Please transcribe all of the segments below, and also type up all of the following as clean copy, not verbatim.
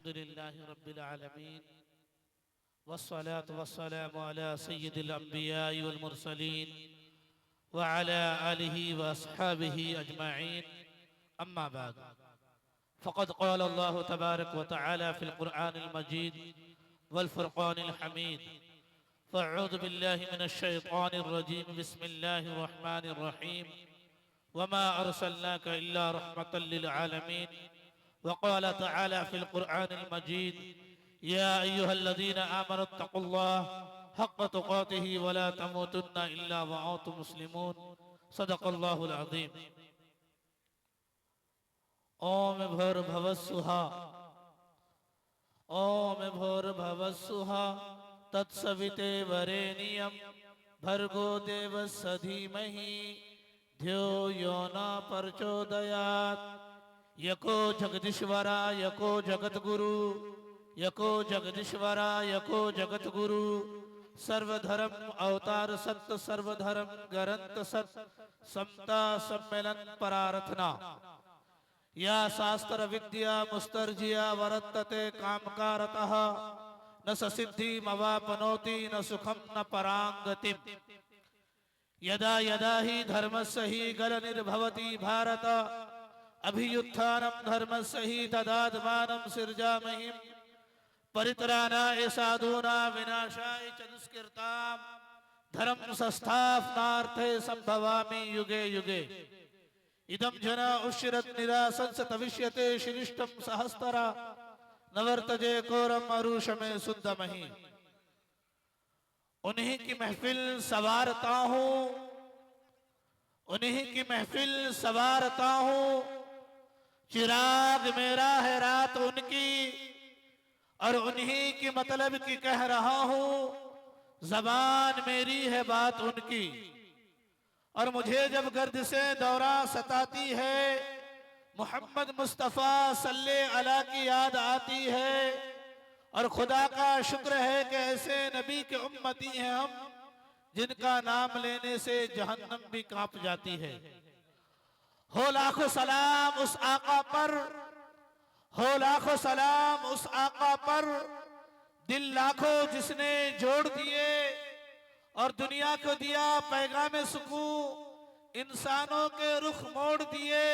अल्हम्दुलिल्लाहि रब्बिल आलमीन वस्सलातु वस्सलामु अला सय्यिदिल अंबियाइ वल मुरसलीन व अला आलिहि व अस्हाबिहि अजमाइन अम्मा बाद फ़क़द क़ाल अल्लाहु तबारक व तआला फ़िल क़ुरआनिल मजीद वल फ़ुरक़ानिल हमीद फ़अऊज़ु बिल्लाहि मिनश शैतानिर रजीम बिस्मिल्लाहिर रहमानिर रहीम वमा अर्सलनाका इल्ला रहमतल लिल आलमीन वक़ाल तआला फ़िल क़ुरआनिल मजीद या अय्युहल्लज़ीना आमनुत्तक़ुल्लाह हक़्क़ तुक़ातिही वला तमूतुन्ना इल्ला व अंतुम मुस्लिमून सदक़ल्लाहुल अज़ीम। ओम भूर्भुवस्सुहा ओम भूर्भुवस्सुहा तत्सवितुर्वरेण्यं भर्गो देवस्य धीमहि धियो यो न प्रचोदयात्। यको जगदीश्वरा यको जगद्गुरु यको जगदीश्वरा यको जगद्गुरु सर्वधर्म अवतार सत्य सर्वधर्म गरंत सत्य समता सम्मेलन परार्थना या शास्त्र विद्या मुस्तर्जिया वर्तते कामकारतः न सिद्धि मवापनोति न सुखम न परांगतिम। यदा यदा ही धर्मस्य ही गलनिर्भवति भारत अभियुत्थानं धर्मस्य हि तदात्मानं सृजामहि परित्राणाय साधूनां विनाशाय च दुष्कृतां धर्म संस्थापनार्थे संभवामि युगे युगे। इदं जना उश्चिरत् निरासंस तविष्यते श्रेष्ठं सहस्तरा नवर्तजे कोरम अरुषमे सुन्दमहि। उन्हीं की महफिल सवारता हूँ उन्हीं की महफिल सवारता हूँ। चिराग मेरा है रात उनकी और उन्हीं की मतलब की कह रहा हूँ। जबान मेरी है बात उनकी और मुझे जब गर्द से दौरा सताती है मोहम्मद मुस्तफ़ा सल्ले अला की याद आती है। और खुदा का शुक्र है कि ऐसे नबी के उम्मती हैं हम जिनका नाम लेने से जहन्नम भी कांप जाती है। हो लाखों सलाम उस आका पर हो लाखों सलाम उस आका पर दिल लाखों जिसने जोड़ दिए और दुनिया को दिया पैगाम सुकून इंसानों के रुख मोड़ दिए।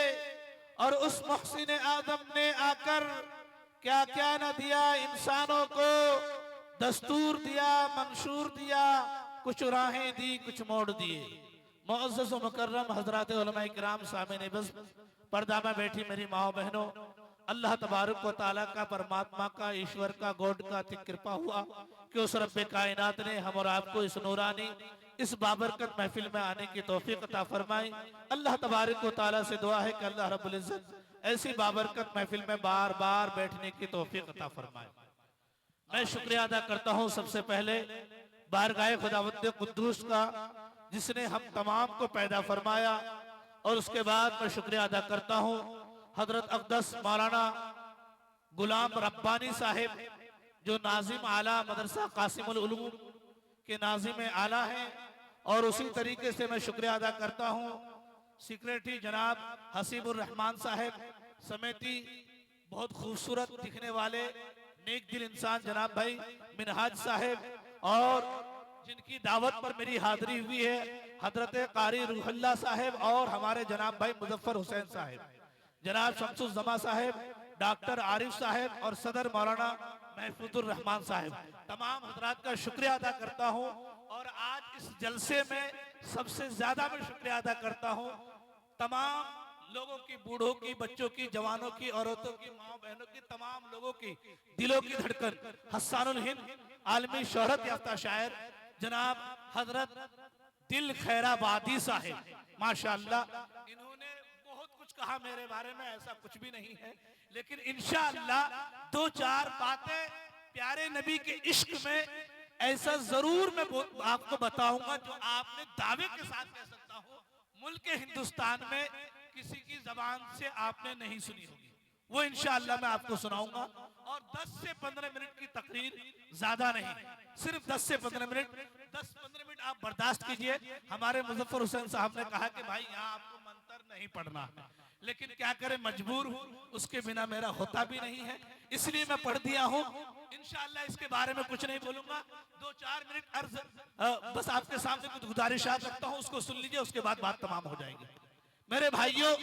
और उस मुहसिन आदम ने आकर क्या क्या न दिया इंसानों को, दस्तूर दिया मंशूर दिया कुछ राहें दी कुछ मोड़ दिए। मुअज़्ज़ज़ व मुकर्रम हज़रात उलमा किराम सामने बस पर्दा में बैठी मेरी माओ बहनों, अल्लाह तबारक व तआला का परमात्मा का ईश्वर का गॉड का कृपा हुआ कि उस रब्बे कायनात ने हम और आपको इस नूरानी इस बाबरकत महफिल में आने की तौफीक अता फरमाई। अल्लाह तबारक व तआला से दुआ है कि अल्लाह रब्बुल इज्जत ऐसी बाबरकत महफिल में बार बार बैठने की तौफीक अता फरमाए। मैं शुक्रिया अदा करता हूँ सबसे पहले बारगाह खुदावंद कुद्दूस का जिसने हम तमाम को पैदा फरमाया। और उसके बाद मैं शुक्रिया अदा करता हूँ हजरत अक़दस मौलाना गुलाम रब्बानी साहिब जो नाजिम आला मदरसा कासिमुल उलूम के नाजिम आला हैं। और उसी तरीके से मैं शुक्रिया अदा करता हूँ सेक्रेटरी जनाब हसीबुर रहमान साहब समेती बहुत खूबसूरत दिखने वाले नेक दिल इंसान जनाब भाई मिनहाज साहब और जिनकी दावत पर मेरी हाजिरी हुई है हजरत कारी रूहुल्लाह साहब और हमारे जनाब भाई मुजफ्फर हुसैन साहब, जनाब शम्सुज़्ज़मा साहब, डॉक्टर आरिफ साहब और सदर मौलाना महफूजुर रहमान साहब, तमाम हजरात का शुक्रिया अदा करता हूँ। और आज इस जलसे में सबसे ज्यादा मैं शुक्रिया अदा करता हूँ तमाम लोगों की, बूढ़ों की, बच्चों की, जवानों की, औरतों की, माँ बहनों की, तमाम लोगों की दिलों की धड़कन हस्सानुल हिंद आलमी शोहरत याफ्ता शायर जनाब हजरत दिल खैराबादी साहिब माशाअल्लाह। इन्होंने बहुत कुछ कहा मेरे बारे में, ऐसा कुछ भी नहीं है, लेकिन इंशाअल्लाह दो चार बातें प्यारे नबी के इश्क में ऐसा जरूर मैं आपको बताऊंगा जो आपने दावे के साथ कह सकता हूँ मुल्क हिंदुस्तान में किसी की जबान से आपने नहीं सुनी होगी, वो इंशाअल्लाह मैं आपको सुनाऊंगा। और 10 से 15 मिनट की तकरीर, ज्यादा नहीं, सिर्फ 10 से 15 मिनट, 10-15 मिनट आप बर्दाश्त कीजिए। हमारे मुजफ्फर हुसैन साहब ने कहा कि भाई यहाँ आपको मंतर नहीं पढ़ना है, लेकिन क्या करें, मजबूर हूं, उसके बिना मेरा होता भी नहीं है, इसलिए मैं पढ़ दिया हूं। इंशाअल्लाह इसके बारे में कुछ नहीं बोलूंगा, 2-4 मिनट अर्ज बस आपके सामने कुछ गुजारिशात रखता हूं, उसको सुन लीजिए, उसके बाद बात तमाम हो जाएगी। मेरे भाइयों,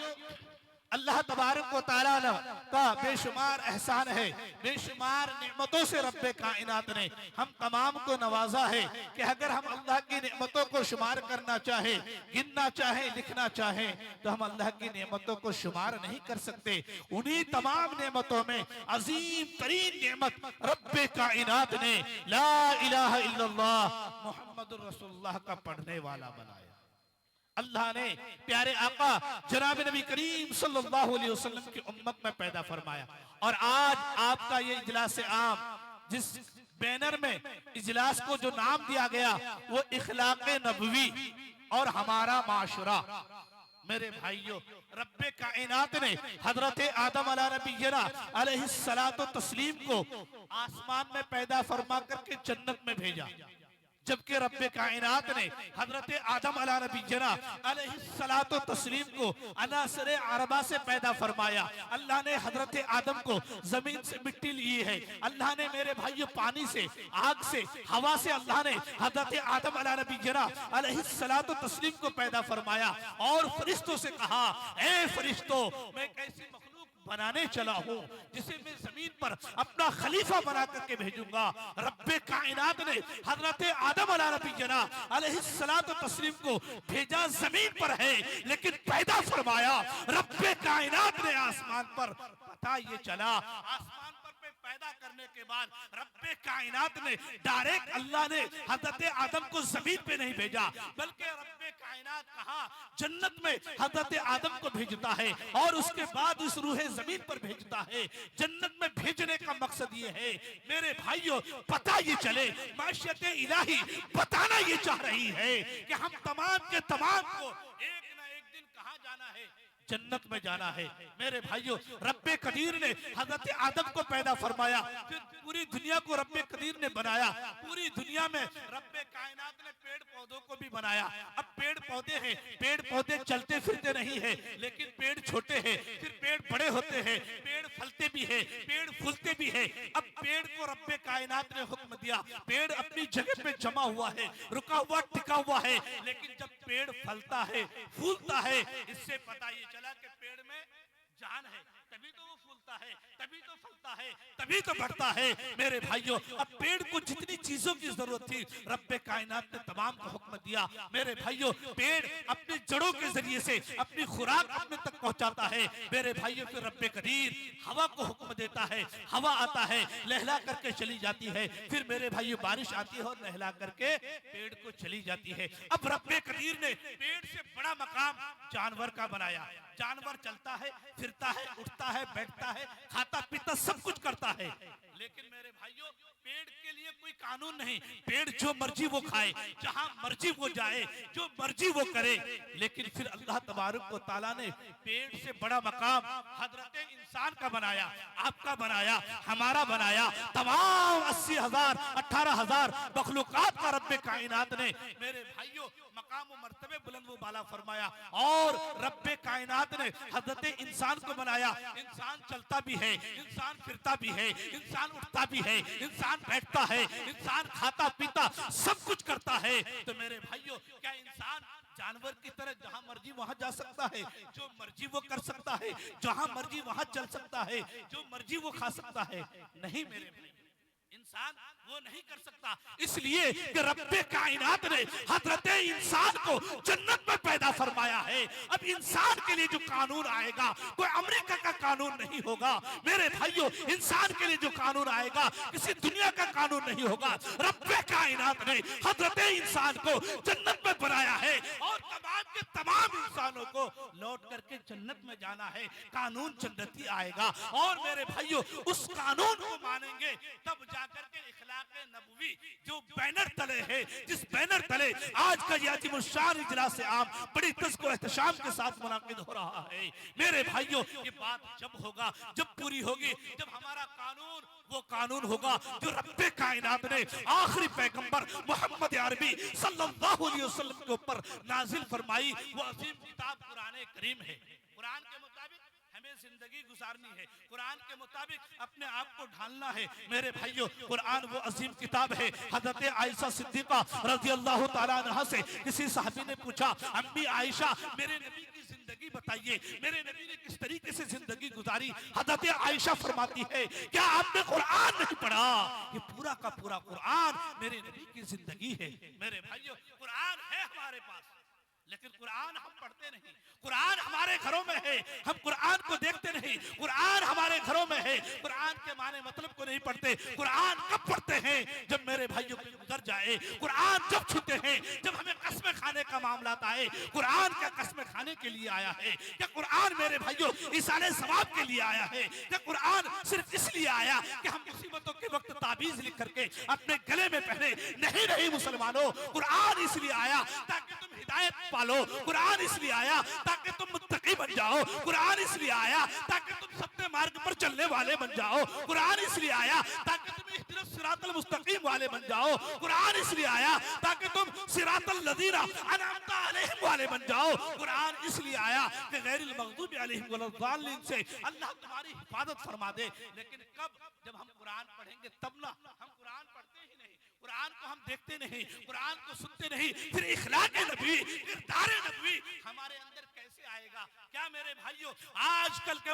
अल्लाह तबारक व तआला का बेशुमार एहसान है, बेशुमार नेमतों से रब्बे कायनात ने हम तमाम को नवाजा है कि अगर हम अल्लाह की नेमतों को शुमार करना चाहे, गिनना चाहे, लिखना चाहे, तो हम अल्लाह की नेमतों को शुमार नहीं कर सकते। उन्हीं तमाम नेमतों में अजीम तरीन नेमत रब्बे कायनात ने ला इलाहा इल्लल्लाह मुहम्मदुर रसूलुल्लाह का पढ़ने वाला बनाया। अल्लाह ने प्यारे आका जनाब नबी करीम सल्लल्लाहु अलैहि वसल्लम की उम्मत में पैदा फरमाया। और आज आपका ये इजलास आम, जिस बैनर में इजलास को जो नाम दिया गया वो इखलाक़े नबवी और हमारा माशरा। मेरे भाइयों, रब्बे कायनात ने हजरत आदम अला नबीना अलैहिस्सलातो तस्लीम को आसमान में पैदा फरमा करके जन्नत में भेजा, जबकि रब्बे कायनात ने हजरत आदम अला नबीना अलैहिस्सलातो तस्लीम को अनासरे अरबा से पैदा फरमाया। अल्लाह ने हजरत आदम को जमीन से मिट्टी ली है, अल्लाह ने मेरे भाइयों पानी से, आग से, हवा से अल्लाह ने हजरत आदम अला नबीना अलैहिस्सलातो तस्लीम को पैदा फरमाया। और फरिश्तों से कहा, ए फरिश्तों, मैं कैसी मखलूक बनाने चला हूँ जिसे मैं जमीन पर अपना खलीफा बना करके भेजूंगा। रब्बे कायनात ने हजरत आदम अला नबीना अलैहिस्सलातो तस्लीम को भेजा जमीन पर है, लेकिन पैदा फरमाया रब्बे कायनात ने आसमान पर। पता ये चला, आसमान पर पैदा करने के बाद रब्बे कायनात ने डायरेक्ट अल्लाह ने हजरत आदम को जमीन पे नहीं भेजा, बल्कि रब्बे कायनात कहा जन्नत में हजरत आदम को भेजता है और उसके बाद उस रूहे जमीन पर भेजता है। जन्नत में भेजने का मकसद ये है मेरे भाइयों, पता ये चले, माशियत इलाही बताना ये चाह रही है कि हम तमाम के तमाम को एक ना एक दिन कहाँ जाना है, जन्नत में जाना है। मेरे भाइयों, रब्बे कदीर ने हजरत आदम को पैदा फरमाया, फिर पूरी दुनिया को रब्बे कदीर ने बनाया। पूरी दुनिया में रब्बे कायनात ने पेड़ पौधों को भी बनाया। अब पेड़ पौधे हैं, पेड़ पौधे चलते फिरते नहीं है, लेकिन पेड़ छोटे हैं, फिर पेड़ बड़े होते हैं, पेड़ फलते भी है, पेड़ फूलते भी है। अब पेड़ को रब्बे कायनात ने हुक्म दिया, पेड़ अपनी जगह पे जमा हुआ है, रुका हुआ, टिका हुआ है, लेकिन जब पेड़ फलता है, फूलता है, इससे पता ये चला कि पेड़ में जान है, तभी तो वो फूलता है, तभी तो फलता है, तभी तो बढ़ता है। मेरे भाइयों, अब पेड़ को जितनी चीजों की जरूरत थी रब्बे कायनात ने तमाम को हुक्म दिया। मेरे भाइयों, पेड़ अपनी जड़ों के जरिए से अपनी खुराक अपने तक पहुंचाता है। मेरे भाइयों, फिर रब्बे कदीर हवा को हुक्म देता है, हवा आता है, लहला करके चली जाती है, फिर मेरे भाइयों बारिश आती है और लहला करके पेड़ को चली जाती है। अब रब्बे कदीर ने पेड़ से बड़ा मकाम जानवर का बनाया। जानवर चलता है, फिरता है, उठता है, बैठता है, खाता पीता सब कुछ करता है, लेकिन मेरे भाइयों पेड़ के लिए कोई कानून नहीं। पेड़ जो मर्जी वो खाए, जहां मर्जी वो जाए, जो मर्जी वो करे। लेकिन फिर अल्लाह तबारक व तआला ने पेड़ से बड़ा मकाम हजरत इंसान का बनाया, आपका बनाया, हमारा बनाया, तमाम 80,000 18,000 मखलूकात का रब्बे कायनात ने मेरे भाइयों मकाम व मर्तबे बुलंद व बाला फरमाया। और रब्बे कायनात ने हजरत इंसान को बनाया। इंसान चलता भी है, इंसान फिरता भी है, इंसान उठता भी है, इंसान बैठता है, इंसान खाता पीता सब कुछ करता है। तो मेरे भाइयों, क्या इंसान जानवर की तरह जहां मर्जी वहां जा सकता है, जो मर्जी वो कर सकता है, जहां मर्जी वहां चल सकता है, जो मर्जी वो खा सकता है? नहीं मेरे भाई, इंसान वो नहीं कर सकता। इसलिए कि रब्बे कायनात ने हजरत इंसान को जन्नत में पैदा फरमाया है। अब इंसान के लिए जो कानून आएगा कोई अमेरिका का कानून नहीं होगा। मेरे भाइयों, इंसान के लिए जो कानून आएगा किसी दुनिया का कानून नहीं होगा। रब्बे कायनात ने हजरत इंसान को जन्नत में बनाया है और तमाम के तमाम इंसानों को लौट करके जन्नत में जाना है। कानून जन्नती आएगा और मेरे भाइयों उस कानून को मानेंगे तब जाकर के इखलाक़े नबवी जो बैनर तले है, जिस बैनर तले आज का ये अज़ीमुश्शान इजलास आम बड़ी तज़्को एहतशाम के साथ मुनाक़िद हो रहा है। मेरे भाइयों, ये बात जब होगा, जब पूरी होगी, जब हमारा कानून वो कानून होगा जो रब्बे कायनात ने आखिरी पैगंबर मोहम्मद अरबी सल्लल्लाहु अलैहि वसल्लम के ऊपर नाजिल फरमाई। वो अजीम किताब कुरान करीम है। कुरान के मुताबिक हमें जिंदगी गुजारनी है, कुरान के मुताबिक अपने आप को ढालना है। मेरे भाइयों, कुरान वो अजीम किताब है। हजरत आयशा सिद्दीका रज़ी अल्लाह ताला अन्हा से किसी सहाबी ने पूछा, अम्मी आयशा मेरे नबी की जिंदगी बताइए, मेरे नबी ने किस तरीके से जिंदगी गुजारी। हजरत आयशा फरमाती है, क्या आपने कुरान नहीं पढ़ा? ये पूरा का पूरा कुरान मेरे नबी की जिंदगी है। मेरे भाइयों, कुरान है हमारे पास, लेकिन कुरान हम पढ़ते नहीं। कुरान हमारे घरों में है, हम कुरान को देखते नहीं। कुरान हमारे घरों में है, कुरान के माने मतलब को नहीं पढ़ते। कुरान कब पढ़ते हैं? जब मेरे भाइयों पे गुजर जाए। कुरान जब छूते हैं, जब हमें कसमें खाने का मामला आता है। कुरान क्या कसमें खाने के लिए आया है? क्या कुरान मेरे भाइयों इसाले सवाब के लिए आया है? क्या कुरान सिर्फ इसलिए आया कि हम मुसीबतों के वक्त ताबीज लिख करके अपने गले में पहने? नहीं नहीं मुसलमानों, कुरान इसलिए आया ताकि तुम हिदायत पालो। कुरान इसलिए आया ताकि तुम मुत्तकी बन जाओ। कुरान इसलिए आया ताकि तुम सत्य मार्ग पर चलने वाले बन जाओ। कुरान इसलिए आया ताकि तुम इहदिनस सिरातल मुस्तकीम वाले बन जाओ। कुरान इसलिए आया ताकि तुम सिरातल लज़ीना अनअमता अलैहिम वाले बन जाओ। कुरान इसलिए आया कि गैरिल मग़दूबि अलैहिम वलद्दालिन से अल्लाह तुम्हारी हिफाजत फरमा दे। लेकिन कब? जब हम कुरान पढ़ेंगे तब ना। हम कुरान पढ़ते ही नहीं, कुरान को हम देखते नहीं, कुरान को सुनते नहीं, फिर इखलाक नबी, किरदार नबी हमारे अंदर कैसे आएगा? क्या मेरे भाइयों, आजकल के